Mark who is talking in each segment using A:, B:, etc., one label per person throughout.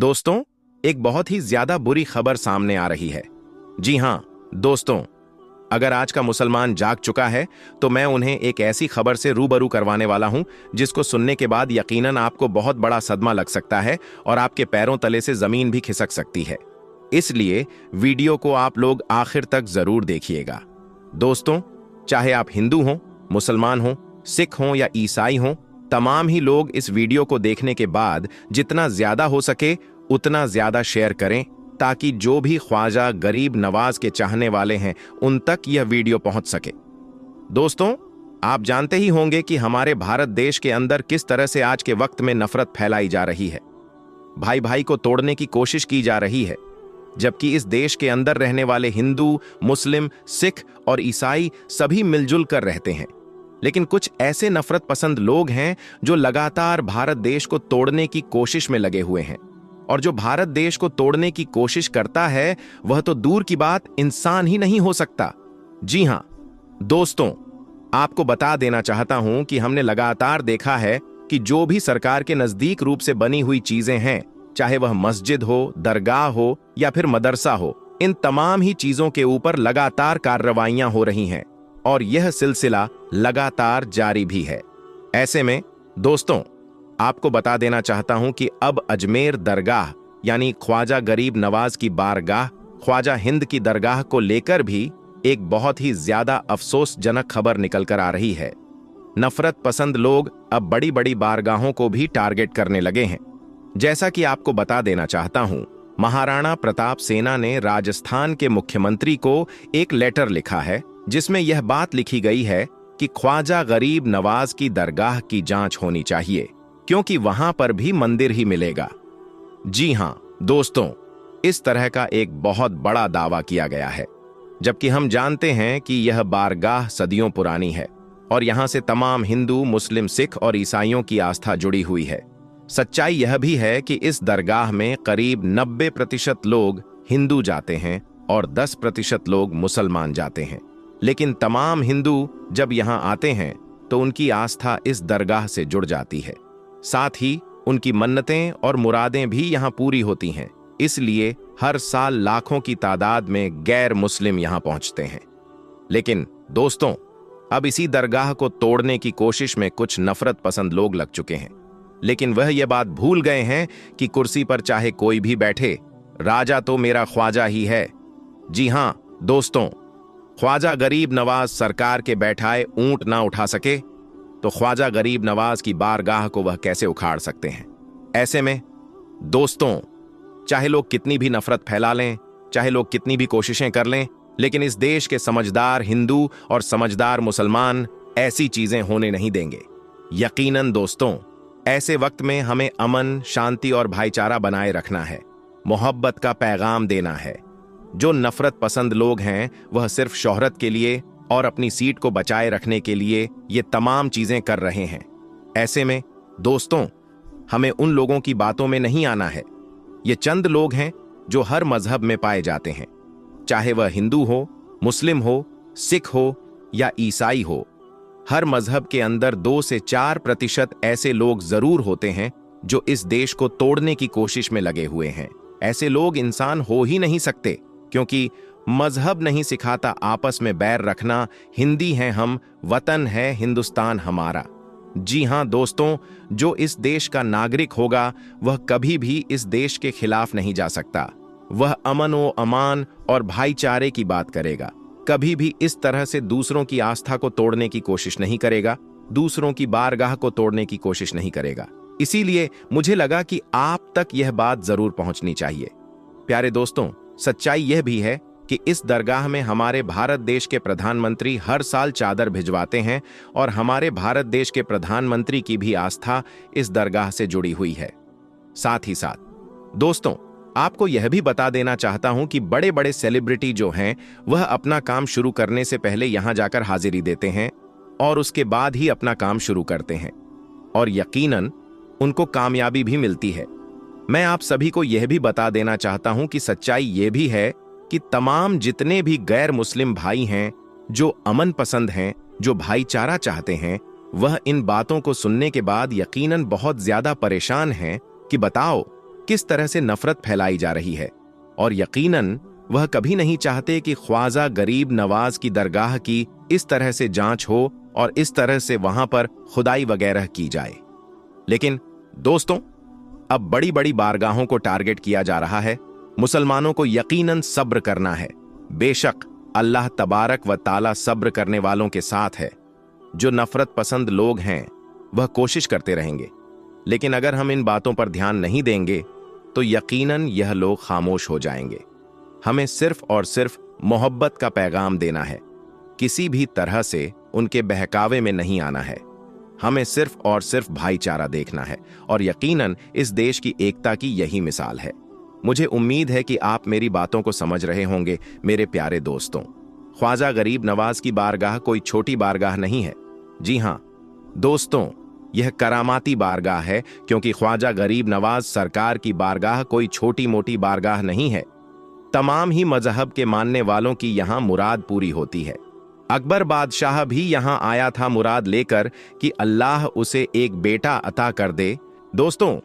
A: दोस्तों, एक बहुत ही ज्यादा बुरी खबर सामने आ रही है। जी हां दोस्तों, अगर आज का मुसलमान जाग चुका है तो मैं उन्हें एक ऐसी खबर से रूबरू करवाने वाला हूं जिसको सुनने के बाद यकीनन आपको बहुत बड़ा सदमा लग सकता है और आपके पैरों तले से जमीन भी खिसक सकती है। इसलिए वीडियो को आप लोग आखिर तक जरूर देखिएगा। दोस्तों, चाहे आप हिंदू हों, मुसलमान हों, सिख हों या ईसाई हों, तमाम ही लोग इस वीडियो को देखने के बाद जितना ज्यादा हो सके उतना ज्यादा शेयर करें ताकि जो भी ख्वाजा गरीब नवाज के चाहने वाले हैं उन तक यह वीडियो पहुंच सके। दोस्तों, आप जानते ही होंगे कि हमारे भारत देश के अंदर किस तरह से आज के वक्त में नफरत फैलाई जा रही है। भाई भाई को तोड़ने की कोशिश की जा रही है, जबकि इस देश के अंदर रहने वाले हिंदू, मुस्लिम, सिख और ईसाई सभी मिलजुल कर रहते हैं। लेकिन कुछ ऐसे नफरत पसंद लोग हैं जो लगातार भारत देश को तोड़ने की कोशिश में लगे हुए हैं, और जो भारत देश को तोड़ने की कोशिश करता है वह तो दूर की बात इंसान ही नहीं हो सकता। जी हां दोस्तों, आपको बता देना चाहता हूं कि हमने लगातार देखा है कि जो भी सरकार के नजदीक रूप से बनी हुई चीजें हैं, चाहे वह मस्जिद हो, दरगाह हो या फिर मदरसा हो, इन तमाम ही चीजों के ऊपर लगातार कार्रवाइयां हो रही हैं और यह सिलसिला लगातार जारी भी है। ऐसे में दोस्तों, आपको बता देना चाहता हूं कि अब अजमेर दरगाह यानी ख्वाजा गरीब नवाज की बारगाह, ख्वाजा हिंद की दरगाह को लेकर भी एक बहुत ही ज्यादा अफसोसजनक खबर निकल कर आ रही है। नफरत पसंद लोग अब बड़ी बड़ी बारगाहों को भी टारगेट करने लगे हैं। जैसा कि आपको बता देना चाहता हूं, महाराणा प्रताप सेना ने राजस्थान के मुख्यमंत्री को एक लेटर लिखा है जिसमें यह बात लिखी गई है कि ख्वाजा गरीब नवाज की दरगाह की जांच होनी चाहिए, क्योंकि वहां पर भी मंदिर ही मिलेगा। जी हां दोस्तों, इस तरह का एक बहुत बड़ा दावा किया गया है, जबकि हम जानते हैं कि यह बारगाह सदियों पुरानी है और यहां से तमाम हिंदू, मुस्लिम, सिख और ईसाइयों की आस्था जुड़ी हुई है। सच्चाई यह भी है कि इस दरगाह में करीब 90% लोग हिंदू जाते हैं और 10% लोग मुसलमान जाते हैं। लेकिन तमाम हिंदू जब यहां आते हैं तो उनकी आस्था इस दरगाह से जुड़ जाती है, साथ ही उनकी मन्नतें और मुरादें भी यहां पूरी होती हैं। इसलिए हर साल लाखों की तादाद में गैर मुस्लिम यहां पहुंचते हैं। लेकिन दोस्तों, अब इसी दरगाह को तोड़ने की कोशिश में कुछ नफरत पसंद लोग लग चुके हैं, लेकिन वह यह बात भूल गए हैं कि कुर्सी पर चाहे कोई भी बैठे, राजा तो मेरा ख्वाजा ही है। जी हां दोस्तों, ख्वाजा गरीब नवाज सरकार के बैठाए ऊंट ना उठा सके तो ख्वाजा गरीब नवाज की बारगाह को वह कैसे उखाड़ सकते हैं। ऐसे में दोस्तों, चाहे लोग कितनी भी नफरत फैला लें, चाहे लोग कितनी भी कोशिशें कर लें, लेकिन इस देश के समझदार हिंदू और समझदार मुसलमान ऐसी चीजें होने नहीं देंगे। यकीनन दोस्तों, ऐसे वक्त में हमें अमन, शांति और भाईचारा बनाए रखना है, मोहब्बत का पैगाम देना है। जो नफरत पसंद लोग हैं वह सिर्फ शोहरत के लिए और अपनी सीट को बचाए रखने के लिए ये तमाम चीजें कर रहे हैं। ऐसे में दोस्तों, हमें उन लोगों की बातों में नहीं आना है। ये चंद लोग हैं जो हर मजहब में पाए जाते हैं, चाहे वह हिंदू हो, मुस्लिम हो, सिख हो या ईसाई हो। हर मजहब के अंदर 2 से 4% ऐसे लोग जरूर होते हैं जो इस देश को तोड़ने की कोशिश में लगे हुए हैं। ऐसे लोग इंसान हो ही नहीं सकते, क्योंकि मजहब नहीं सिखाता आपस में बैर रखना। हिंदी हैं हम, वतन है हिंदुस्तान हमारा। जी हां दोस्तों, जो इस देश का नागरिक होगा वह कभी भी इस देश के खिलाफ नहीं जा सकता। वह अमन व अमान और भाईचारे की बात करेगा, कभी भी इस तरह से दूसरों की आस्था को तोड़ने की कोशिश नहीं करेगा, दूसरों की बारगाह को तोड़ने की कोशिश नहीं करेगा। इसीलिए मुझे लगा कि आप तक यह बात जरूर पहुंचनी चाहिए। प्यारे दोस्तों, सच्चाई यह भी है कि इस दरगाह में हमारे भारत देश के प्रधानमंत्री हर साल चादर भिजवाते हैं और हमारे भारत देश के प्रधानमंत्री की भी आस्था इस दरगाह से जुड़ी हुई है। साथ ही साथ दोस्तों, आपको यह भी बता देना चाहता हूं कि बड़े बड़े सेलिब्रिटी जो हैं वह अपना काम शुरू करने से पहले यहां जाकर हाजिरी देते हैं और उसके बाद ही अपना काम शुरू करते हैं, और यकीनन उनको कामयाबी भी मिलती है। मैं आप सभी को यह भी बता देना चाहता हूं कि सच्चाई यह भी है कि तमाम जितने भी गैर मुस्लिम भाई हैं जो अमन पसंद हैं, जो भाईचारा चाहते हैं, वह इन बातों को सुनने के बाद यकीनन बहुत ज्यादा परेशान हैं कि बताओ किस तरह से नफरत फैलाई जा रही है, और यकीनन वह कभी नहीं चाहते कि ख्वाजा गरीब नवाज की दरगाह की इस तरह से जांच हो और इस तरह से वहां पर खुदाई वगैरह की जाए। लेकिन दोस्तों, अब बड़ी बड़ी बारगाहों को टारगेट किया जा रहा है। मुसलमानों को यकीनन सब्र करना है। बेशक अल्लाह तबारक व ताला सब्र करने वालों के साथ है। जो नफरत पसंद लोग हैं वह कोशिश करते रहेंगे, लेकिन अगर हम इन बातों पर ध्यान नहीं देंगे तो यकीनन यह लोग खामोश हो जाएंगे। हमें सिर्फ और सिर्फ मोहब्बत का पैगाम देना है, किसी भी तरह से उनके बहकावे में नहीं आना है। हमें सिर्फ और सिर्फ भाईचारा देखना है, और यकीनन इस देश की एकता की यही मिसाल है। मुझे उम्मीद है कि आप मेरी बातों को समझ रहे होंगे मेरे प्यारे दोस्तों। ख्वाजा गरीब नवाज की बारगाह कोई छोटी बारगाह नहीं है। जी हां दोस्तों, यह करामाती बारगाह है, क्योंकि ख्वाजा गरीब नवाज सरकार की बारगाह कोई छोटी मोटी बारगाह नहीं है। तमाम ही मजहब के मानने वालों की यहां मुराद पूरी होती है। अकबर बादशाह भी यहां आया था मुराद लेकर कि अल्लाह उसे एक बेटा अता कर दे। दोस्तों,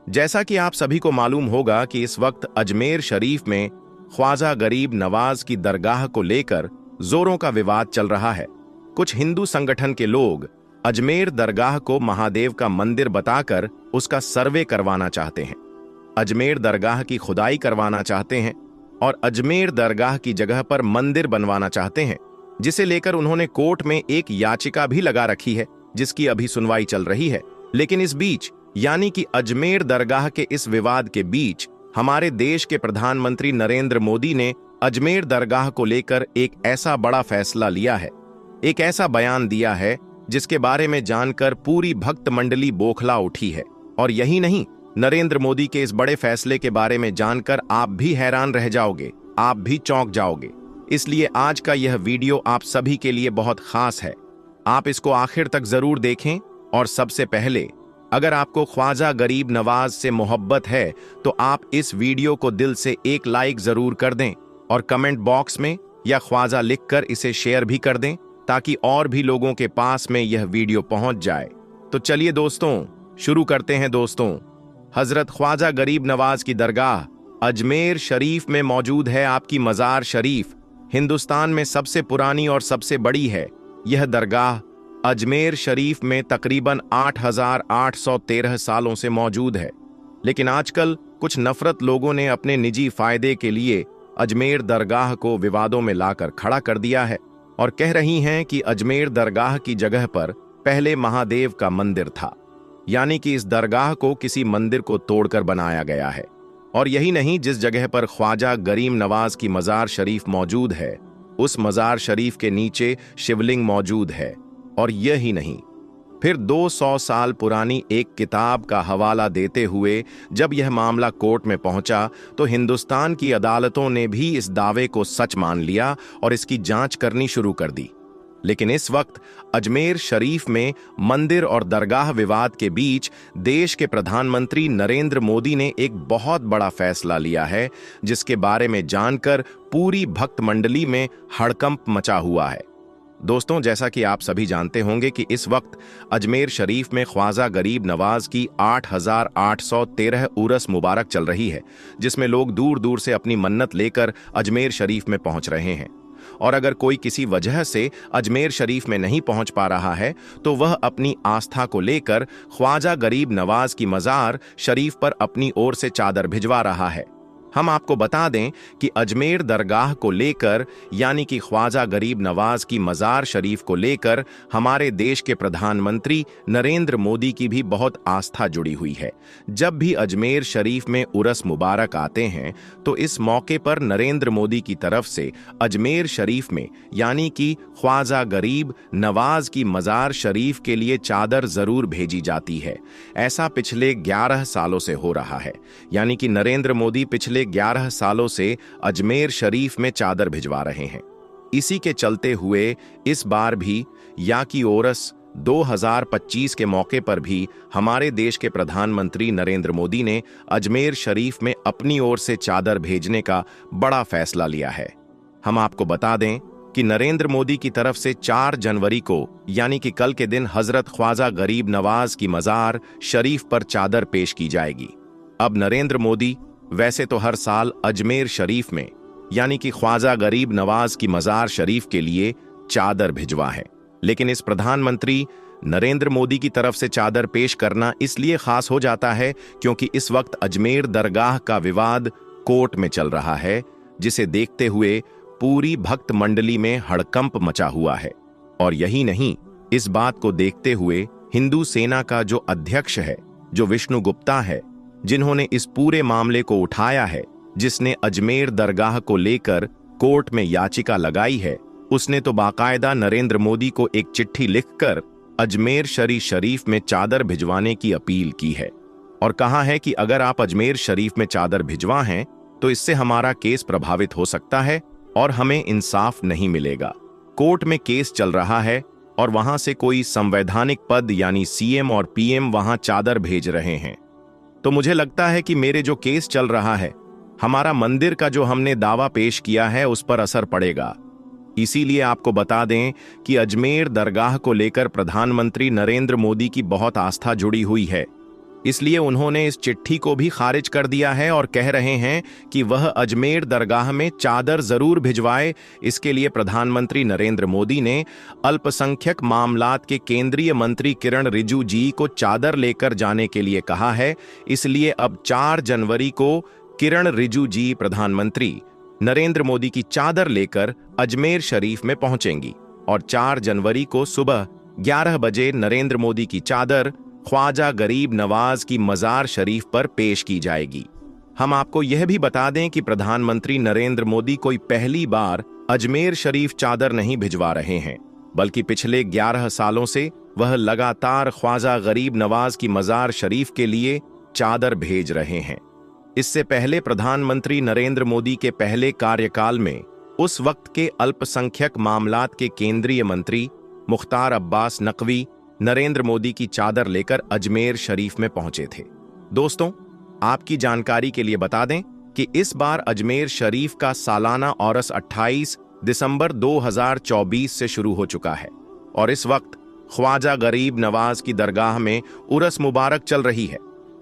A: जैसा कि आप सभी को मालूम होगा कि इस वक्त अजमेर शरीफ में ख्वाजा गरीब नवाज की दरगाह को लेकर जोरों का विवाद चल रहा है। कुछ हिंदू संगठन के लोग अजमेर दरगाह को महादेव का मंदिर बताकर उसका सर्वे करवाना चाहते हैं, अजमेर दरगाह की खुदाई करवाना चाहते हैं और अजमेर दरगाह की जगह पर मंदिर बनवाना चाहते हैं, जिसे लेकर उन्होंने कोर्ट में एक याचिका भी लगा रखी है, जिसकी अभी सुनवाई चल रही है। लेकिन इस बीच, यानी कि अजमेर दरगाह के इस विवाद के बीच, हमारे देश के प्रधानमंत्री नरेंद्र मोदी ने अजमेर दरगाह को लेकर एक ऐसा बड़ा फैसला लिया है, एक ऐसा बयान दिया है जिसके बारे में जानकर पूरी भक्त मंडली बौखला उठी है। और यही नहीं, नरेंद्र मोदी के इस बड़े फैसले के बारे में जानकर आप भी हैरान रह जाओगे, आप भी चौंक जाओगे। इसलिए आज का यह वीडियो आप सभी के लिए बहुत खास है। आप इसको आखिर तक जरूर देखें। और सबसे पहले, अगर आपको ख्वाजा गरीब नवाज से मोहब्बत है तो आप इस वीडियो को दिल से एक लाइक जरूर कर दें और कमेंट बॉक्स में या ख्वाजा लिखकर इसे शेयर भी कर दें, ताकि और भी लोगों के पास में यह वीडियो पहुंच जाए। तो चलिए दोस्तों, शुरू करते हैं। दोस्तों, हजरत ख्वाजा गरीब नवाज की दरगाह अजमेर शरीफ में मौजूद है। आपकी मज़ार शरीफ हिंदुस्तान में सबसे पुरानी और सबसे बड़ी है। यह दरगाह अजमेर शरीफ में तकरीबन 8,813 सालों से मौजूद है। लेकिन आजकल कुछ नफरत लोगों ने अपने निजी फायदे के लिए अजमेर दरगाह को विवादों में लाकर खड़ा कर दिया है और कह रही हैं कि अजमेर दरगाह की जगह पर पहले महादेव का मंदिर था, यानी कि इस दरगाह को किसी मंदिर को तोड़कर बनाया गया है। और यही नहीं, जिस जगह पर ख्वाजा गरीब नवाज की मज़ार शरीफ मौजूद है, उस मज़ार शरीफ के नीचे शिवलिंग मौजूद है। और यही नहीं, फिर 200 साल पुरानी एक किताब का हवाला देते हुए जब यह मामला कोर्ट में पहुंचा तो हिंदुस्तान की अदालतों ने भी इस दावे को सच मान लिया और इसकी जांच करनी शुरू कर दी। लेकिन इस वक्त अजमेर शरीफ में मंदिर और दरगाह विवाद के बीच देश के प्रधानमंत्री नरेंद्र मोदी ने एक बहुत बड़ा फैसला लिया है, जिसके बारे में जानकर पूरी भक्त मंडली में हड़कंप मचा हुआ है। दोस्तों, जैसा कि आप सभी जानते होंगे कि इस वक्त अजमेर शरीफ में ख्वाजा गरीब नवाज की 8,813 उरस मुबारक चल रही है, जिसमें लोग दूर दूर से अपनी मन्नत लेकर अजमेर शरीफ में पहुंच रहे हैं। और अगर कोई किसी वजह से अजमेर शरीफ में नहीं पहुंच पा रहा है तो वह अपनी आस्था को लेकर ख्वाजा गरीब नवाज की मज़ार शरीफ पर अपनी ओर से चादर भिजवा रहा है। हम आपको बता दें कि अजमेर दरगाह को लेकर, यानी कि ख्वाजा गरीब नवाज की मज़ार शरीफ को लेकर हमारे देश के प्रधानमंत्री नरेंद्र मोदी की भी बहुत आस्था जुड़ी हुई है। जब भी अजमेर शरीफ में उरस मुबारक आते हैं तो इस मौके पर नरेंद्र मोदी की तरफ से अजमेर शरीफ में, यानी कि ख्वाजा गरीब नवाज की मज़ार शरीफ के लिए चादर जरूर भेजी जाती है। ऐसा पिछले 11 सालों से हो रहा है, यानी कि नरेंद्र मोदी पिछले 11 सालों से अजमेर शरीफ में चादर भिजवा रहे हैं। इसी के चलते हुए इस बार भी या की ओरस 2025 के मौके पर भी हमारे देश के प्रधानमंत्री नरेंद्र मोदी ने अजमेर शरीफ में अपनी ओर से चादर भेजने का बड़ा फैसला लिया है। हम आपको बता दें कि नरेंद्र मोदी की तरफ से 4 जनवरी को, यानी कि कल के दिन, हजरत ख्वाजा गरीब नवाज की मज़ार शरीफ पर चादर पेश की जाएगी। अब नरेंद्र मोदी वैसे तो हर साल अजमेर शरीफ में यानी कि ख्वाजा गरीब नवाज की मजार शरीफ के लिए चादर भिजवा है, लेकिन इस प्रधानमंत्री नरेंद्र मोदी की तरफ से चादर पेश करना इसलिए खास हो जाता है क्योंकि इस वक्त अजमेर दरगाह का विवाद कोर्ट में चल रहा है, जिसे देखते हुए पूरी भक्त मंडली में हड़कंप मचा हुआ है। और यही नहीं, इस बात को देखते हुए हिंदू सेना का जो अध्यक्ष है, जो विष्णु गुप्ता है, जिन्होंने इस पूरे मामले को उठाया है, जिसने अजमेर दरगाह को लेकर कोर्ट में याचिका लगाई है, उसने तो बाकायदा नरेंद्र मोदी को एक चिट्ठी लिखकर अजमेर शरीफ में चादर भिजवाने की अपील की है और कहा है कि अगर आप अजमेर शरीफ में चादर भिजवा हैं तो इससे हमारा केस प्रभावित हो सकता है और हमें इंसाफ नहीं मिलेगा। कोर्ट में केस चल रहा है और वहां से कोई संवैधानिक पद यानी सीएम और पीएम वहां चादर भेज रहे हैं, तो मुझे लगता है कि मेरे जो केस चल रहा है, हमारा मंदिर का जो हमने दावा पेश किया है उस पर असर पड़ेगा। इसीलिए आपको बता दें कि अजमेर दरगाह को लेकर प्रधानमंत्री नरेंद्र मोदी की बहुत आस्था जुड़ी हुई है, इसलिए उन्होंने इस चिट्ठी को भी खारिज कर दिया है और कह रहे हैं कि वह अजमेर दरगाह में चादर जरूर भिजवाए। इसके लिए प्रधानमंत्री नरेंद्र मोदी ने अल्पसंख्यक मामलात के केंद्रीय मंत्री किरण रिजिजू जी को चादर लेकर जाने के लिए कहा है। इसलिए अब 4 जनवरी को किरण रिजिजू जी प्रधानमंत्री नरेंद्र मोदी की चादर लेकर अजमेर शरीफ में पहुंचेंगी और 4 जनवरी को सुबह 11 बजे नरेंद्र मोदी की चादर ख्वाजा गरीब नवाज की मजार शरीफ पर पेश की जाएगी। हम आपको यह भी बता दें कि प्रधानमंत्री नरेंद्र मोदी कोई पहली बार अजमेर शरीफ चादर नहीं भिजवा रहे हैं, बल्कि पिछले 11 सालों से वह लगातार ख्वाजा गरीब नवाज की मजार शरीफ के लिए चादर भेज रहे हैं। इससे पहले प्रधानमंत्री नरेंद्र मोदी के पहले कार्यकाल में उस वक्त के अल्पसंख्यक मामलात के केंद्रीय मंत्री मुख्तार अब्बास नकवी नरेंद्र मोदी की चादर लेकर अजमेर शरीफ में पहुंचे थे। दोस्तों, आपकी जानकारी के लिए बता दें कि इस बार अजमेर शरीफ का सालाना औरस 28 दिसंबर 2024 से शुरू हो चुका है और इस वक्त ख्वाजा गरीब नवाज की दरगाह में उरस मुबारक चल रही है।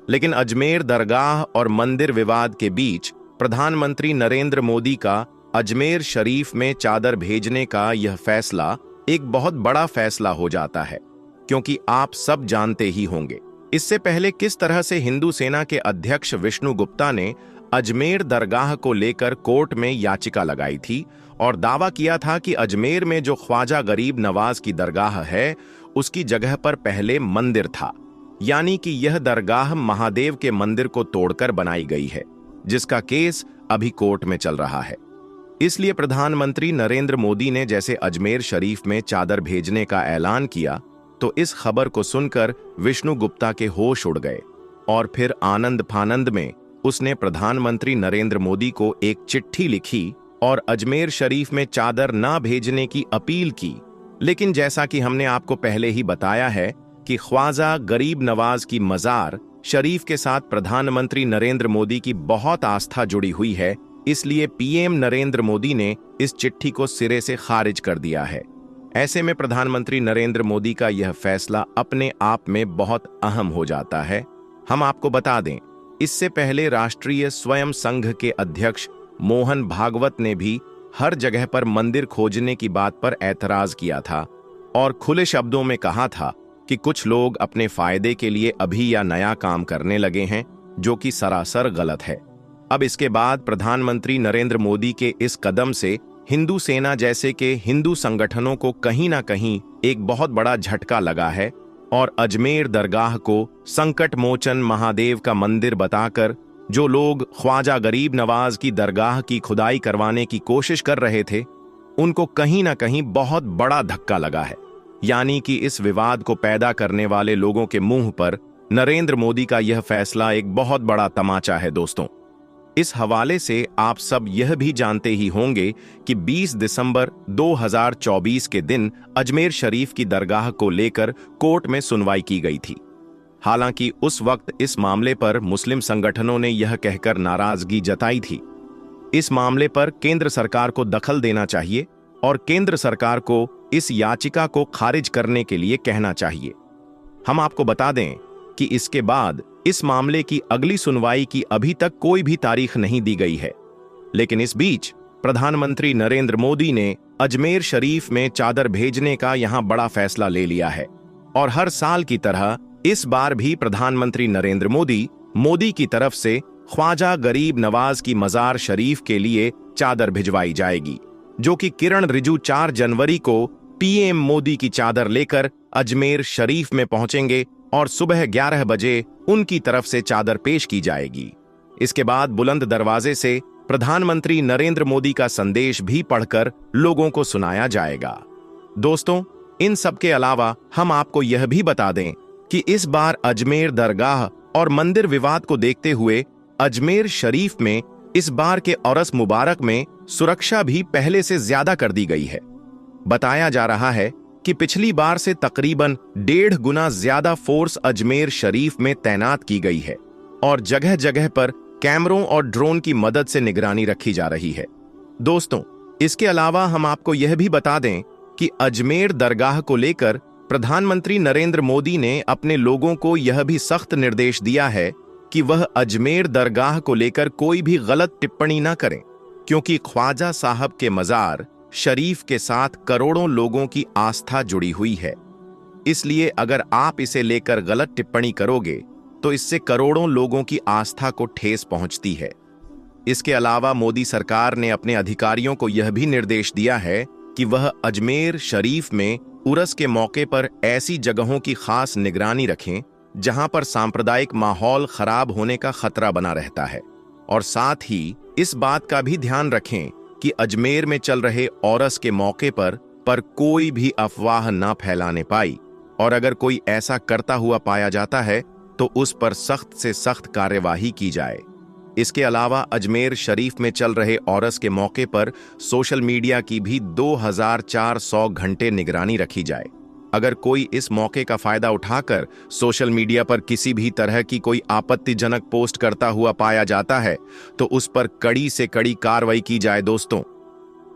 A: लेकिन अजमेर दरगाह और मंदिर विवाद के बीच प्रधानमंत्री नरेंद्र मोदी का अजमेर शरीफ में चादर भेजने का यह फैसला एक बहुत बड़ा फैसला हो जाता है, क्योंकि आप सब जानते ही होंगे इससे पहले किस तरह से हिंदू सेना के अध्यक्ष विष्णु गुप्ता ने अजमेर दरगाह को लेकर कोर्ट में याचिका लगाई थी और दावा किया था कि अजमेर में जो ख्वाजा गरीब नवाज की दरगाह है उसकी जगह पर पहले मंदिर था, यानी कि यह दरगाह महादेव के मंदिर को तोड़कर बनाई गई है, जिसका केस अभी कोर्ट में चल रहा है। इसलिए प्रधानमंत्री नरेंद्र मोदी ने जैसे अजमेर शरीफ में चादर भेजने का ऐलान किया तो इस खबर को सुनकर विष्णु गुप्ता के होश उड़ गए और फिर आनंद फानंद में उसने प्रधानमंत्री नरेंद्र मोदी को एक चिट्ठी लिखी और अजमेर शरीफ में चादर ना भेजने की अपील की। लेकिन जैसा कि हमने आपको पहले ही बताया है कि ख्वाजा गरीब नवाज की मजार शरीफ के साथ प्रधानमंत्री नरेंद्र मोदी की बहुत आस्था जुड़ी हुई है, इसलिए पीएम नरेंद्र मोदी ने इस चिट्ठी को सिरे से खारिज कर दिया है। ऐसे में प्रधानमंत्री नरेंद्र मोदी का यह फैसला अपने आप में बहुत अहम हो जाता है। हम आपको बता दें, इससे पहले राष्ट्रीय स्वयं संघ के अध्यक्ष मोहन भागवत ने भी हर जगह पर मंदिर खोजने की बात पर ऐतराज किया था और खुले शब्दों में कहा था कि कुछ लोग अपने फायदे के लिए अभी या नया काम करने लगे हैं, जो कि सरासर गलत है। अब इसके बाद प्रधानमंत्री नरेंद्र मोदी के इस कदम से हिंदू सेना जैसे के हिंदू संगठनों को कहीं ना कहीं एक बहुत बड़ा झटका लगा है और अजमेर दरगाह को संकट मोचन महादेव का मंदिर बताकर जो लोग ख्वाजा गरीब नवाज की दरगाह की खुदाई करवाने की कोशिश कर रहे थे, उनको कहीं ना कहीं बहुत बड़ा धक्का लगा है। यानी कि इस विवाद को पैदा करने वाले लोगों के मुंह पर नरेंद्र मोदी का यह फैसला एक बहुत बड़ा तमाचा है। दोस्तों, इस हवाले से आप सब यह भी जानते ही होंगे कि 20 दिसंबर 2024 के दिन अजमेर शरीफ की दरगाह को लेकर कोर्ट में सुनवाई की गई थी। हालांकि उस वक्त इस मामले पर मुस्लिम संगठनों ने यह कहकर नाराजगी जताई थी, इस मामले पर केंद्र सरकार को दखल देना चाहिए और केंद्र सरकार को इस याचिका को खारिज करने के लिए कहना चाहिए। हम आपको बता दें कि इसके बाद इस मामले की अगली सुनवाई की अभी तक कोई भी तारीख नहीं दी गई है। लेकिन इस बीच प्रधानमंत्री नरेंद्र मोदी ने अजमेर शरीफ में चादर भेजने का यहां बड़ा फैसला ले लिया है और हर साल की तरह इस बार भी प्रधानमंत्री नरेंद्र मोदी की तरफ से ख्वाजा गरीब नवाज की मजार शरीफ के लिए चादर भिजवाई जाएगी, जो कि किरण रिजिजू 4 जनवरी को पीएम मोदी की चादर लेकर अजमेर शरीफ में पहुंचेंगे और सुबह 11 बजे उनकी तरफ से चादर पेश की जाएगी। इसके बाद बुलंद दरवाजे से प्रधानमंत्री नरेंद्र मोदी का संदेश भी पढ़कर लोगों को सुनाया जाएगा। दोस्तों, इन सब के अलावा हम आपको यह भी बता दें कि इस बार अजमेर दरगाह और मंदिर विवाद को देखते हुए अजमेर शरीफ में इस बार के औरस मुबारक में सुरक्षा भी पहले से ज्यादा कर दी गई है। बताया जा रहा है कि पिछली बार से तकरीबन 1.5 गुना ज्यादा फोर्स अजमेर शरीफ में तैनात की गई है और जगह जगह पर कैमरों और ड्रोन की मदद से निगरानी रखी जा रही है। दोस्तों, इसके अलावा हम आपको यह भी बता दें कि अजमेर दरगाह को लेकर प्रधानमंत्री नरेंद्र मोदी ने अपने लोगों को यह भी सख्त निर्देश दिया है कि वह अजमेर दरगाह को लेकर कोई भी गलत टिप्पणी न करें, क्योंकि ख्वाजा साहब के मजार शरीफ के साथ करोड़ों लोगों की आस्था जुड़ी हुई है। इसलिए अगर आप इसे लेकर गलत टिप्पणी करोगे तो इससे करोड़ों लोगों की आस्था को ठेस पहुंचती है। इसके अलावा मोदी सरकार ने अपने अधिकारियों को यह भी निर्देश दिया है कि वह अजमेर शरीफ में उर्स के मौके पर ऐसी जगहों की खास निगरानी रखें जहां पर सांप्रदायिक माहौल खराब होने का खतरा बना रहता है, और साथ ही इस बात का भी ध्यान रखें कि अजमेर में चल रहे औरस के मौके पर कोई भी अफवाह न फैलाने पाई, और अगर कोई ऐसा करता हुआ पाया जाता है तो उस पर सख्त से सख्त कार्यवाही की जाए। इसके अलावा अजमेर शरीफ में चल रहे औरस के मौके पर सोशल मीडिया की भी 2400 घंटे निगरानी रखी जाए। अगर कोई इस मौके का फायदा उठाकर सोशल मीडिया पर किसी भी तरह की कोई आपत्तिजनक पोस्ट करता हुआ पाया जाता है तो उस पर कड़ी से कड़ी कार्रवाई की जाए। दोस्तों,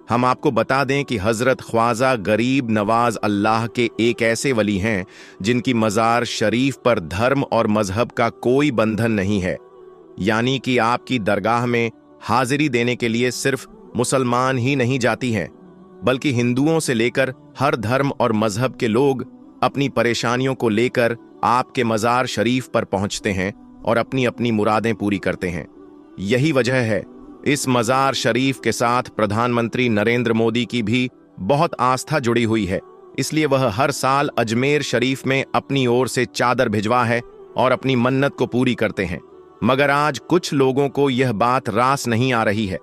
A: हम आपको बता दें कि हजरत ख्वाजा गरीब नवाज अल्लाह के एक ऐसे वली हैं जिनकी मजार शरीफ पर धर्म और मजहब का कोई बंधन नहीं है, यानी कि आपकी दरगाह में हाजिरी देने के लिए सिर्फ मुसलमान ही नहीं जाती हैं, बल्कि हिंदुओं से लेकर हर धर्म और मजहब के लोग अपनी परेशानियों को लेकर आपके मजार शरीफ पर पहुंचते हैं और अपनी अपनी मुरादें पूरी करते हैं। यही वजह है इस मजार शरीफ के साथ प्रधानमंत्री नरेंद्र मोदी की भी बहुत आस्था जुड़ी हुई है, इसलिए वह हर साल अजमेर शरीफ में अपनी ओर से चादर भिजवा है और अपनी मन्नत को पूरी करते हैं। मगर आज कुछ लोगों को यह बात रास नहीं आ रही है।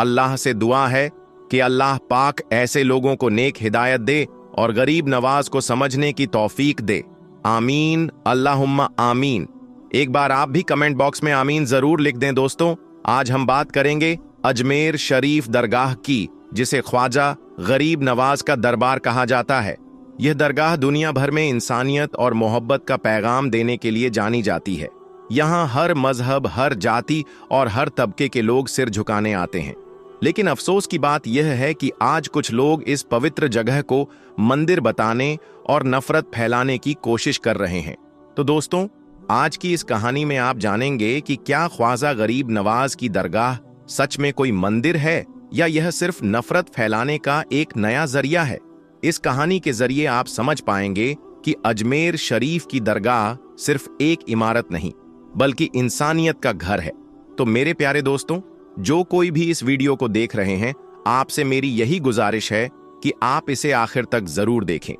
A: अल्लाह से दुआ है कि अल्लाह पाक ऐसे लोगों को नेक हिदायत दे और गरीब नवाज को समझने की तौफीक दे। आमीन, अल्लाहुम्मा आमीन। एक बार आप भी कमेंट बॉक्स में आमीन जरूर लिख दें। दोस्तों, आज हम बात करेंगे अजमेर शरीफ दरगाह की, जिसे ख्वाजा गरीब नवाज का दरबार कहा जाता है। यह दरगाह दुनिया भर में इंसानियत और मोहब्बत का पैगाम देने के लिए जानी जाती है। यहाँ हर मजहब, हर जाति और हर तबके के लोग सिर झुकाने आते हैं। लेकिन अफसोस की बात यह है कि आज कुछ लोग इस पवित्र जगह को मंदिर बताने और नफरत फैलाने की कोशिश कर रहे हैं। तो दोस्तों, आज की इस कहानी में आप जानेंगे कि क्या ख्वाजा गरीब नवाज की दरगाह सच में कोई मंदिर है या यह सिर्फ नफरत फैलाने का एक नया जरिया है। इस कहानी के जरिए आप समझ पाएंगे कि अजमेर शरीफ की दरगाह सिर्फ एक इमारत नहीं बल्कि इंसानियत का घर है। तो मेरे प्यारे दोस्तों, जो कोई भी इस वीडियो को देख रहे हैं, आपसे मेरी यही गुजारिश है कि आप इसे आखिर तक जरूर देखें,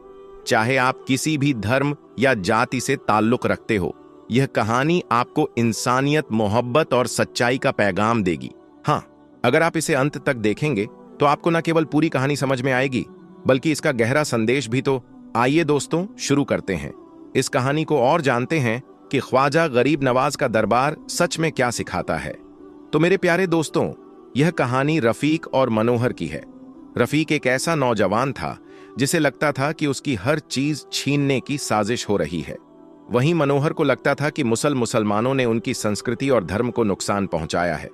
A: चाहे आप किसी भी धर्म या जाति से ताल्लुक रखते हो। यह कहानी आपको इंसानियत, मोहब्बत और सच्चाई का पैगाम देगी। हाँ, अगर आप इसे अंत तक देखेंगे तो आपको न केवल पूरी कहानी समझ में आएगी बल्कि इसका गहरा संदेश भी। तो आइए दोस्तों, शुरू करते हैं इस कहानी को और जानते हैं कि ख्वाजा गरीब नवाज का दरबार सच में क्या सिखाता है। तो मेरे प्यारे दोस्तों, यह कहानी रफीक और मनोहर की है। रफीक एक ऐसा नौजवान था जिसे लगता था कि उसकी हर चीज छीनने की साजिश हो रही है। वहीं मनोहर को लगता था कि मुसलमानों ने उनकी संस्कृति और धर्म को नुकसान पहुंचाया है।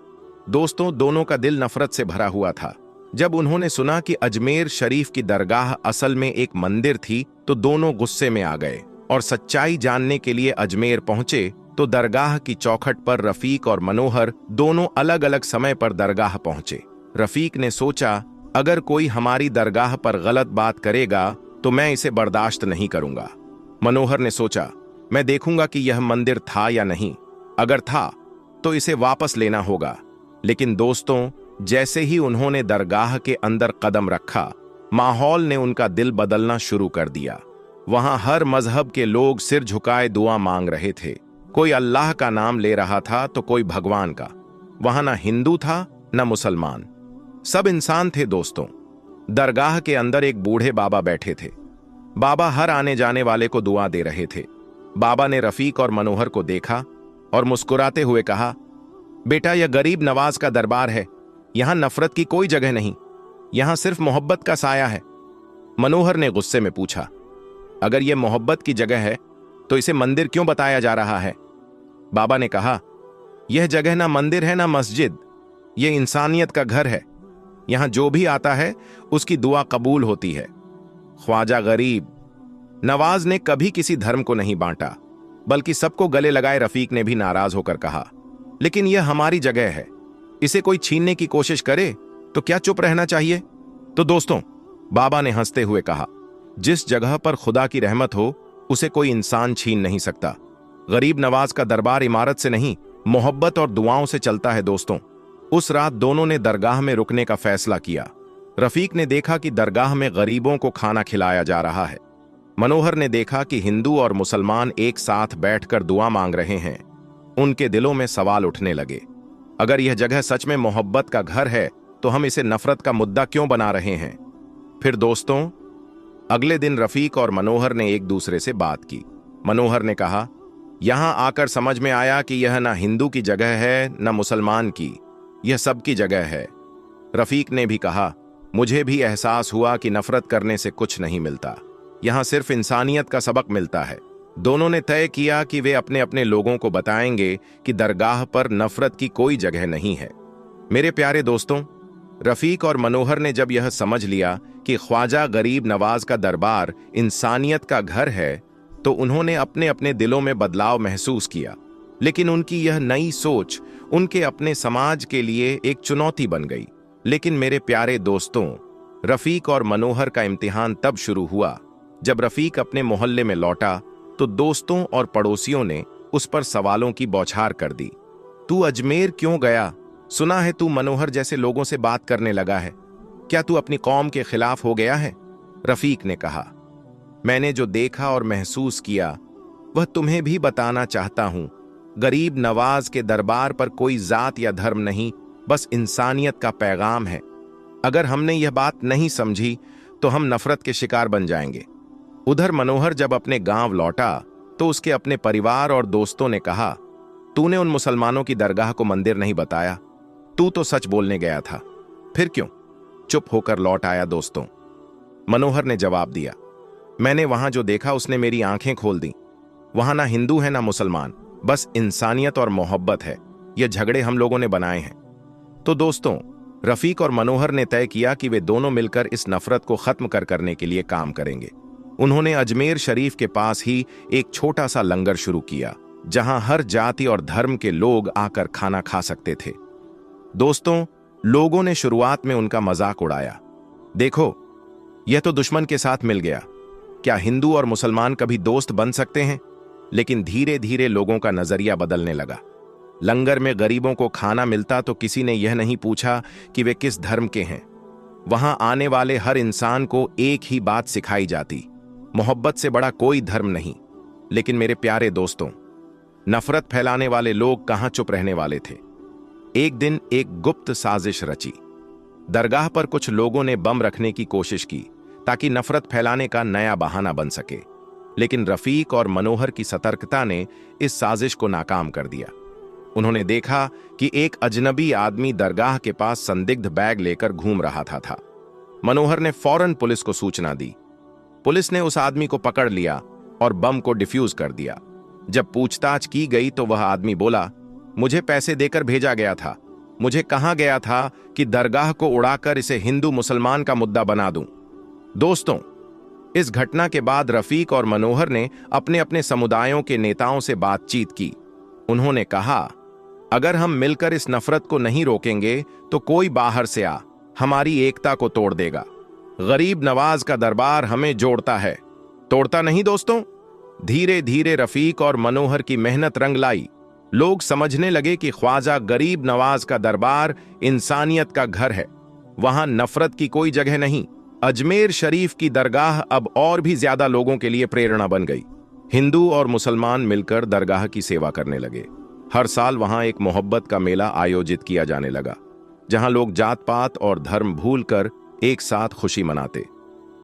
A: दोस्तों, दोनों का दिल नफरत से भरा हुआ था। जब उन्होंने सुना कि अजमेर शरीफ की दरगाह असल में एक मंदिर थी तो दोनों गुस्से में आ गए और सच्चाई जानने के लिए अजमेर पहुंचे तो दरगाह की चौखट पर रफीक और मनोहर दोनों अलग अलग समय पर दरगाह पहुंचे। रफीक ने सोचा, अगर कोई हमारी दरगाह पर गलत बात करेगा तो मैं इसे बर्दाश्त नहीं करूंगा। मनोहर ने सोचा, मैं देखूंगा कि यह मंदिर था या नहीं, अगर था तो इसे वापस लेना होगा। लेकिन दोस्तों, जैसे ही उन्होंने दरगाह के अंदर कदम रखा, माहौल ने उनका दिल बदलना शुरू कर दिया। वहां हर मजहब के लोग सिर झुकाए दुआ मांग रहे थे। कोई अल्लाह का नाम ले रहा था तो कोई भगवान का। वहां ना हिंदू था ना मुसलमान, सब इंसान थे दोस्तों। दरगाह के अंदर एक बूढ़े बाबा बैठे थे। बाबा हर आने जाने वाले को दुआ दे रहे थे। बाबा ने रफीक और मनोहर को देखा और मुस्कुराते हुए कहा, बेटा, यह गरीब नवाज का दरबार है। यहां नफरत की कोई जगह नहीं, यहां सिर्फ मोहब्बत का साया है। मनोहर ने गुस्से में पूछा, अगर यह मोहब्बत की जगह है तो इसे मंदिर क्यों बताया जा रहा है? बाबा ने कहा, यह जगह ना मंदिर है ना मस्जिद, यह इंसानियत का घर है। यहां जो भी आता है उसकी दुआ कबूल होती है। ख्वाजा गरीब नवाज ने कभी किसी धर्म को नहीं बांटा, बल्कि सबको गले लगाए। रफीक ने भी नाराज होकर कहा, लेकिन यह हमारी जगह है, इसे कोई छीनने की कोशिश करे तो क्या चुप रहना चाहिए? तो दोस्तों, बाबा ने हंसते हुए कहा, जिस जगह पर खुदा की रहमत हो उसे कोई इंसान छीन नहीं सकता। गरीब नवाज का दरबार इमारत से नहीं, मोहब्बत और दुआओं से चलता है दोस्तों। उस रात दोनों ने दरगाह में रुकने का फैसला किया। रफीक ने देखा कि दरगाह में गरीबों को खाना खिलाया जा रहा है। मनोहर ने देखा कि हिंदू और मुसलमान एक साथ बैठकर दुआ मांग रहे हैं। उनके दिलों में सवाल उठने लगे, अगर यह जगह सच में मोहब्बत का घर है तो हम इसे नफरत का मुद्दा क्यों बना रहे हैं? फिर दोस्तों, अगले दिन रफीक और मनोहर ने एक दूसरे से बात की। मनोहर ने कहा, यहां आकर समझ में आया कि यह ना हिंदू की जगह है न मुसलमान की, यह सबकी जगह है। रफीक ने भी कहा, मुझे भी एहसास हुआ कि नफरत करने से कुछ नहीं मिलता, यहां सिर्फ इंसानियत का सबक मिलता है। दोनों ने तय किया कि वे अपने अपने लोगों को बताएंगे कि दरगाह पर नफरत की कोई जगह नहीं है। मेरे प्यारे दोस्तों, रफीक और मनोहर ने जब यह समझ लिया कि ख्वाजा गरीब नवाज का दरबार इंसानियत का घर है, तो उन्होंने अपने अपने दिलों में बदलाव महसूस किया। लेकिन उनकी यह नई सोच उनके अपने समाज के लिए एक चुनौती बन गई। लेकिन मेरे प्यारे दोस्तों, रफीक और मनोहर का इम्तिहान तब शुरू हुआ जब रफीक अपने मोहल्ले में लौटा तो दोस्तों और पड़ोसियों ने उस पर सवालों की बौछार कर दी। तू अजमेर क्यों गया? सुना है तू मनोहर जैसे लोगों से बात करने लगा है। क्या तू अपनी कौम के खिलाफ हो गया है? रफीक ने कहा, मैंने जो देखा और महसूस किया वह तुम्हें भी बताना चाहता हूं। गरीब नवाज के दरबार पर कोई जात या धर्म नहीं, बस इंसानियत का पैगाम है। अगर हमने यह बात नहीं समझी तो हम नफरत के शिकार बन जाएंगे। उधर मनोहर जब अपने गांव लौटा तो उसके अपने परिवार और दोस्तों ने कहा, तूने उन मुसलमानों की दरगाह को मंदिर नहीं बताया, तू तो सच बोलने गया था, फिर क्यों चुप होकर लौट आया? दोस्तों, मनोहर ने जवाब दिया, मैंने वहां जो देखा उसने मेरी आंखें खोल दी। वहां ना हिंदू है ना मुसलमान, बस इंसानियत और मोहब्बत है। ये झगड़े हम लोगों ने बनाए हैं। तो दोस्तों, रफीक और मनोहर ने तय किया कि वे दोनों मिलकर इस नफरत को खत्म करने के लिए काम करेंगे। उन्होंने अजमेर शरीफ के पास ही एक छोटा सा लंगर शुरू किया, जहां हर जाति और धर्म के लोग आकर खाना खा सकते थे। दोस्तों, लोगों ने शुरुआत में उनका मजाक उड़ाया, देखो यह तो दुश्मन के साथ मिल गया, क्या हिंदू और मुसलमान कभी दोस्त बन सकते हैं? लेकिन धीरे धीरे लोगों का नजरिया बदलने लगा। लंगर में गरीबों को खाना मिलता तो किसी ने यह नहीं पूछा कि वे किस धर्म के हैं। वहां आने वाले हर इंसान को एक ही बात सिखाई जाती, मोहब्बत से बड़ा कोई धर्म नहीं। लेकिन मेरे प्यारे दोस्तों, नफरत फैलाने वाले लोग कहां चुप रहने वाले थे। एक दिन एक गुप्त साजिश रची। दरगाह पर कुछ लोगों ने बम रखने की कोशिश की ताकि नफरत फैलाने का नया बहाना बन सके। लेकिन रफीक और मनोहर की सतर्कता ने इस साजिश को नाकाम कर दिया। उन्होंने देखा कि एक अजनबी आदमी दरगाह के पास संदिग्ध बैग लेकर घूम रहा था। मनोहर ने फौरन पुलिस को सूचना दी। पुलिस ने उस आदमी को पकड़ लिया और बम को डिफ्यूज कर दिया। जब पूछताछ की गई तो वह आदमी बोला, मुझे पैसे देकर भेजा गया था, मुझे कहा गया था कि दरगाह को उड़ाकर इसे हिंदू मुसलमान का मुद्दा बना दूं। दोस्तों, इस घटना के बाद रफीक और मनोहर ने अपने अपने समुदायों के नेताओं से बातचीत की। उन्होंने कहा, अगर हम मिलकर इस नफरत को नहीं रोकेंगे तो कोई बाहर से आ हमारी एकता को तोड़ देगा। गरीब नवाज का दरबार हमें जोड़ता है, तोड़ता नहीं दोस्तों। धीरे धीरे रफीक और मनोहर की मेहनत रंग लाई। लोग समझने लगे कि ख्वाजा गरीब नवाज का दरबार इंसानियत का घर है, वहां नफरत की कोई जगह नहीं। अजमेर शरीफ की दरगाह अब और भी ज्यादा लोगों के लिए प्रेरणा बन गई। हिंदू और मुसलमान मिलकर दरगाह की सेवा करने लगे। हर साल वहां एक मोहब्बत का मेला आयोजित किया जाने लगा, जहां लोग जात पात और धर्म भूलकर एक साथ खुशी मनाते।